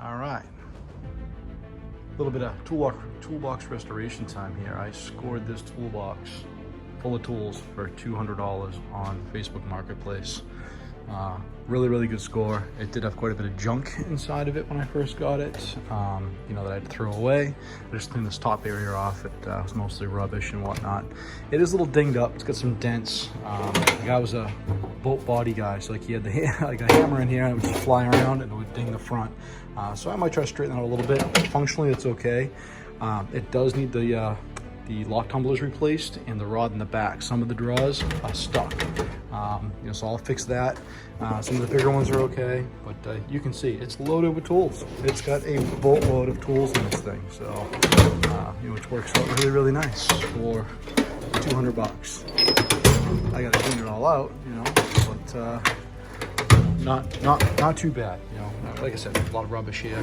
All right, a little bit of toolbox restoration time here. I scored this toolbox full of tools for $200 on Facebook Marketplace. Really good score. It did have quite a bit of junk inside of it when I first got it, you know, that I had to throw away. I just cleaned this top area off. It was mostly rubbish and whatnot. It is a little dinged up. It's got some dents. The guy was a boat body guy, so like he had like a hammer in here and it would just fly around and it would ding the front. So I might try to straighten that out a little bit. Functionally, it's okay. It does need the lock tumblers replaced and the rod in the back. Some of the drawers are stuck. You know, so I'll fix that. Some of the bigger ones are okay, but you can see it's loaded with tools. It's got a boatload of tools in this thing, so you know, which works out really nice for 200 bucks. I gotta clean it all out, you know, but not too bad. You know, like I said, a lot of rubbish here.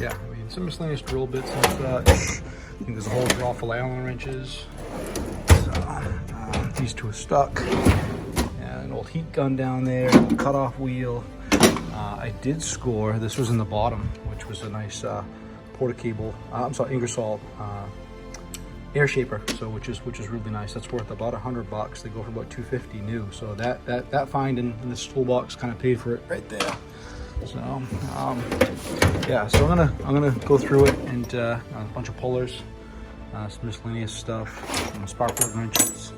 Yeah, I mean, some miscellaneous drill bits and such. I think there's a whole drawer full of Allen wrenches. So, these two are stuck. And an old heat gun down there, cut-off wheel. I did score, this was in the bottom, which was a nice porta cable, I'm sorry, Ingersoll air shaper, so which is really nice. That's worth about 100 bucks. They go for about 250 new. So that find in this toolbox kind of paid for it right there. So yeah, so I'm gonna go through it and a bunch of pullers, some miscellaneous stuff, some spark plug wrenches,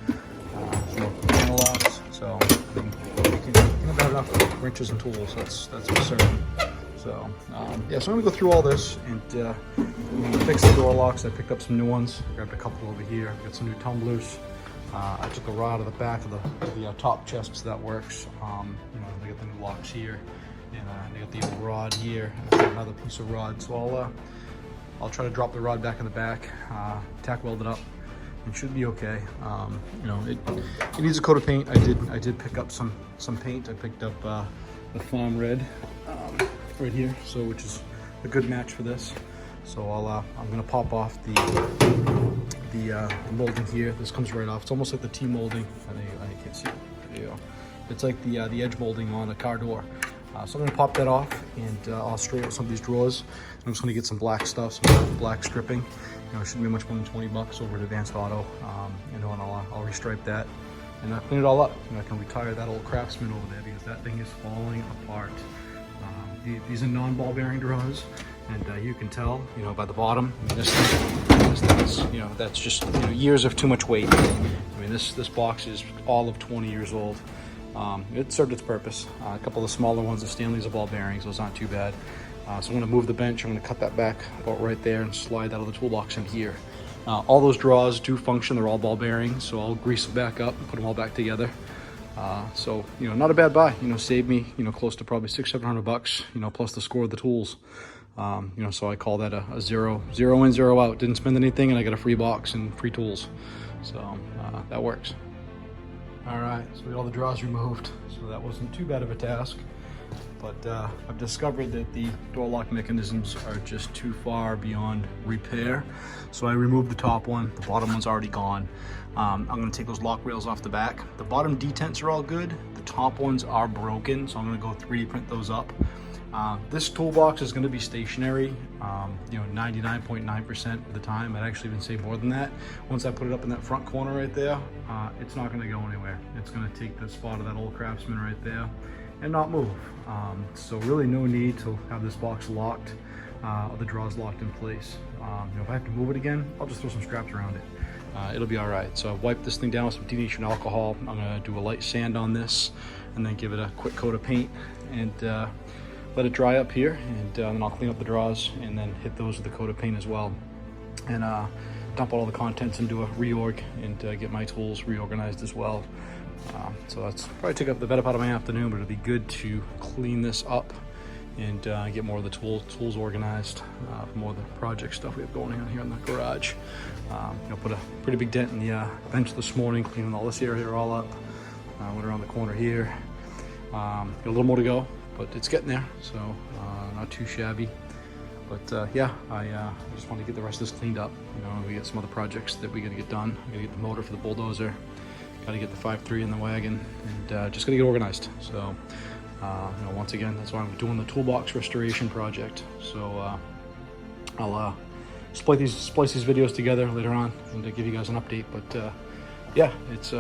some more panel locks. So you can never have enough wrenches and tools. That's for certain. So yeah, so I'm gonna go through all this and fix the door locks. I picked up some new ones. Grabbed a couple over here. Got some new tumblers. I took a rod out of the back of the top chest, so that works. You know, they got the new locks here. And they got the old rod here, and another piece of rod. So I'll try to drop the rod back in the back, tack weld it up, and should be okay. You know, it needs a coat of paint. I did pick up some paint. I picked up the Farm Red right here, so which is a good match for this. So I'm gonna pop off the molding here. This comes right off. It's almost like the T molding. I can't see it. There you go. It's like the edge molding on a car door. So I'm going to pop that off and I'll straighten out some of these drawers. I'm just going to get some black stuff, some black stripping. You know, it shouldn't be much more than 20 bucks over at Advanced Auto. You know, and I'll restripe that and clean it all up. You know, I can retire that old Craftsman over there because that thing is falling apart. These are non-ball bearing drawers, and you can tell, you know, by the bottom. I mean, this thing's, you know, that's just, you know, years of too much weight. I mean, this box is all of 20 years old. It served its purpose. A couple of the smaller ones, the Stanley's are ball bearings, those aren't too bad. So I'm going to move the bench, I'm going to cut that back about right there and slide that other toolbox in here. All those drawers do function, they're all ball bearings, so I'll grease it back up and put them all back together. So, you know, not a bad buy, you know, saved me, you know, close to probably $600-700 bucks, you know, plus the score of the tools. You know, so I call that a zero in, zero out. Didn't spend anything and I got a free box and free tools. So that works. All right, so we got all the drawers removed, so that wasn't too bad of a task. But I've discovered that the door lock mechanisms are just too far beyond repair. So I removed the top one, the bottom one's already gone. I'm gonna take those lock rails off the back. The bottom detents are all good, the top ones are broken, so I'm gonna go 3D print those up. This toolbox is going to be stationary, you know, 99.9% of the time. I'd actually even say more than that. Once I put it up in that front corner right there, it's not going to go anywhere. It's going to take the spot of that old Craftsman right there and not move. So really no need to have this box locked, or the drawers locked in place. You know, if I have to move it again, I'll just throw some scraps around it. It'll be all right. So I've wiped this thing down with some denatured alcohol. I'm going to do a light sand on this and then give it a quick coat of paint and let it dry up here, and then I'll clean up the drawers and then hit those with a coat of paint as well, and dump all the contents into a reorg and get my tools reorganized as well. So that's probably took up the better part of my afternoon, but it'll be good to clean this up and get more of the tools organized for more of the project stuff we have going on here in the garage. You know, put a pretty big dent in the bench this morning, cleaning all this area all up. Went around the corner here. Got a little more to go, but it's getting there, so not too shabby. But yeah, I just want to get the rest of this cleaned up. You know, we got some other projects that we got to get done. I got to get the motor for the bulldozer, got to get the 5.3 in the wagon, and just got to get organized. So, you know, once again, that's why I'm doing the toolbox restoration project. So I'll splice these videos together later on and to give you guys an update. But yeah, it's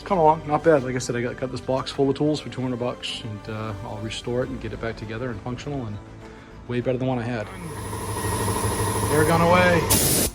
coming along, not bad. Like I said, I got this box full of tools for 200 bucks, and I'll restore it and get it back together and functional, and way better than one I had. They're gone away.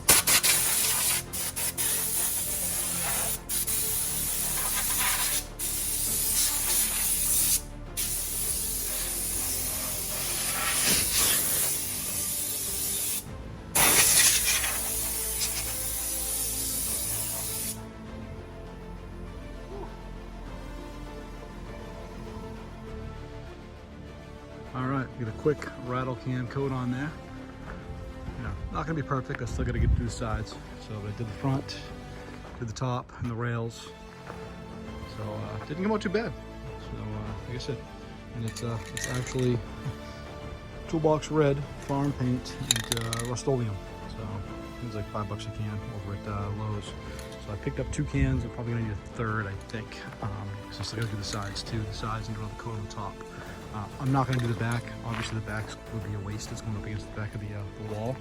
All right, get a quick rattle can coat on there. You know, not gonna be perfect. I still gotta get through the sides. So I did the front, did the top, and the rails. So didn't come out too bad. So like I said, and it's actually Toolbox Red Farm Paint and Rustoleum. So it was like $5 a can over at Lowe's. So I picked up 2 cans. I'm probably gonna need a third, I think, because I still gotta do the sides too. The sides and do all the coat on the top. I'm not going to do the back. Obviously the back would be a waste. It's going up against the back of the wall.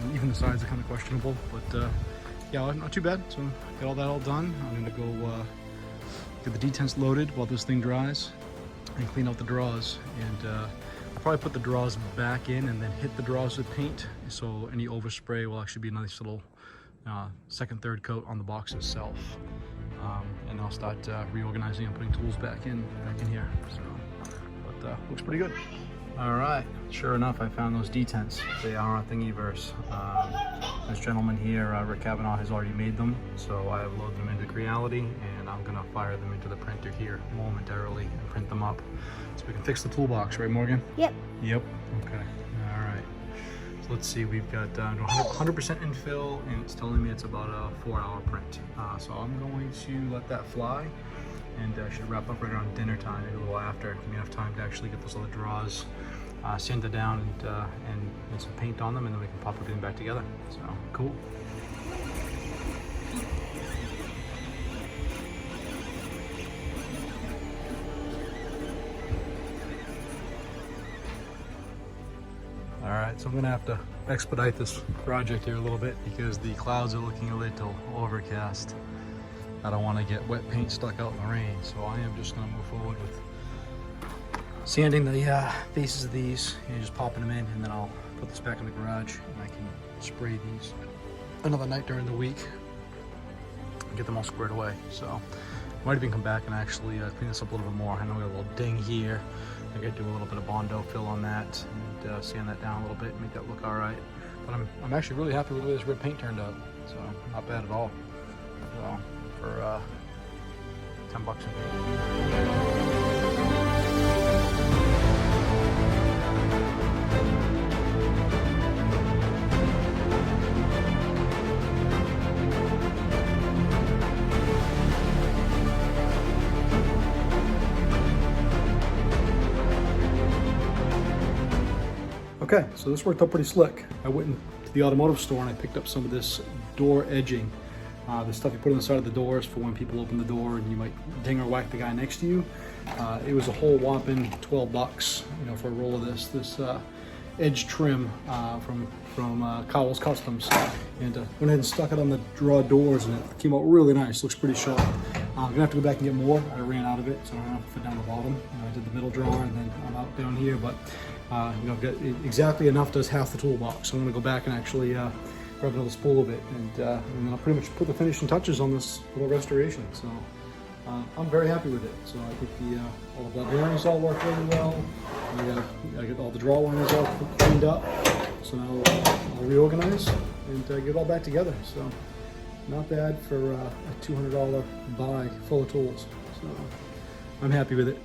And even the sides are kind of questionable, but yeah, not too bad. So got all that all done. I'm going to go get the detents loaded while this thing dries and clean out the drawers. And I'll probably put the drawers back in and then hit the drawers with paint. So any overspray will actually be a nice little second, third coat on the box itself. And I'll start reorganizing and putting tools back in here. So, but looks pretty good. All right, sure enough, I found those detents. They are on Thingiverse. This gentleman here, Rick Kavanaugh, has already made them, so I have loaded them into Creality, and I'm gonna fire them into the printer here momentarily and print them up, so we can fix the toolbox, right, Morgan? Yep. Yep. Okay. All right. So let's see, we've got 100% infill, and it's telling me it's about a 4-hour print. So I'm going to let that fly, and should wrap up right around dinner time, maybe a little after. Give me enough time to actually get those other drawers sanded down and some paint on them, and then we can pop everything back together. So cool. All right, so I'm gonna have to expedite this project here a little bit because the clouds are looking a little overcast. I don't want to get wet paint stuck out in the rain, so I am just gonna move forward with sanding the faces of these and just popping them in, and then I'll put this back in the garage and I can spray these another night during the week and get them all squared away. So I might even come back and actually clean this up a little bit more. I know we got a little ding here. I gotta do a little bit of Bondo fill on that and sand that down a little bit and make that look all right. But I'm actually really happy with the way this red paint turned out. So not bad at all. So for $10 a paint. Okay, so this worked out pretty slick. I went to the automotive store and I picked up some of this door edging. The stuff you put on the side of the doors for when people open the door and you might ding or whack the guy next to you. It was a whole whopping $12, you know, for a roll of this edge trim from Cowell's Customs. And went ahead and stuck it on the draw doors, and it came out really nice. Looks pretty sharp. I'm gonna have to go back and get more. I ran out of it, so I don't have to fit down the bottom. You know, I did the middle drawer and then I'm out down here, but you know, I've got exactly enough does half the toolbox. So I'm gonna go back and actually grab another spool of it, and then I'll pretty much put the finishing touches on this little restoration. So I'm very happy with it. So I think all the blood bearings all work really well. I got all the draw liners all cleaned up. So now I'll reorganize and get it all back together. So not bad for a $200 buy full of tools. So I'm happy with it.